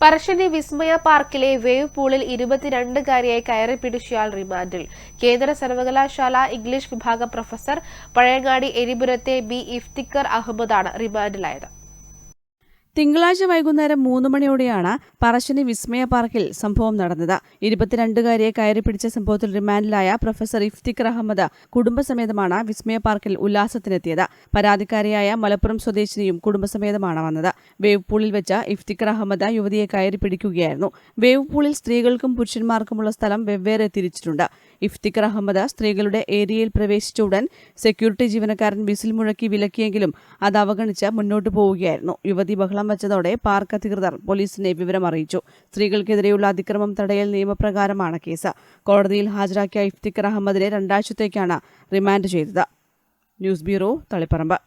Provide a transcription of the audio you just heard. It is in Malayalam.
പറശ്ശിനി വിസ്മയ പാർക്കിലെ വേവ് പൂളിൽ 22-കാരിയായി കയറി പിടിച്ചയാൾ റിമാൻഡിൽ. കേന്ദ്ര സർവകലാശാല ഇംഗ്ലീഷ് വിഭാഗം പ്രൊഫസർ പഴയങ്ങാടി എരിപുരത്തെ ബി ഇഫ്തിഖർ അഹമ്മദാണ് റിമാൻഡിലായത്. തിങ്കളാഴ്ച വൈകുന്നേരം 3 മണിയോടെയാണ് പറശ്ശിനി വിസ്മയ പാർക്കിൽ സംഭവം നടന്നത്. 22-കാരിയെ കയറിപ്പിടിച്ച സംഭവത്തിൽ റിമാൻഡിലായ പ്രൊഫസർ ഇഫ്തിഖർ അഹമ്മദ് കുടുംബസമേതമാണ് വിസ്മയ പാർക്കിൽ ഉല്ലാസത്തിനെത്തിയത്. പരാതിക്കാരിയായ മലപ്പുറം സ്വദേശിനിയും കുടുംബസമേതമാണ് വന്നത്. വേവ് പൂളിൽ വെച്ച് ഇഫ്തിഖർ അഹമ്മദ് യുവതിയെ കയറിപ്പിടിക്കുകയായിരുന്നു. വേവ് പൂളിൽ സ്ത്രീകൾക്കും പുരുഷന്മാർക്കുമുള്ള സ്ഥലം വെവ്വേറെ തിരിച്ചിട്ടുണ്ട്. ഇഫ്തിഖർ അഹമ്മദ് സ്ത്രീകളുടെ ഏരിയയിൽ പ്രവേശിച്ച ഉടൻ സെക്യൂരിറ്റി ജീവനക്കാരൻ വിസിൽ മുഴക്കി വിലക്കിയെങ്കിലും അത് അവഗണിച്ച് മുന്നോട്ടു പോവുകയായിരുന്നു. യുവതി ബഹളം വച്ചതോടെ പാർക്ക് അധികൃതർ പോലീസിനെ വിവരം അറിയിച്ചു. സ്ത്രീകൾക്കെതിരെയുള്ള അതിക്രമം തടയൽ നിയമപ്രകാരമാണ് കേസ്. കോടതിയിൽ ഹാജരാക്കിയ ഇഫ്തിഖർ അഹമ്മദിനെ 2 ആഴ്ചത്തേക്കാണ് റിമാൻഡ് ചെയ്തത്. News bureau, Taliparamba.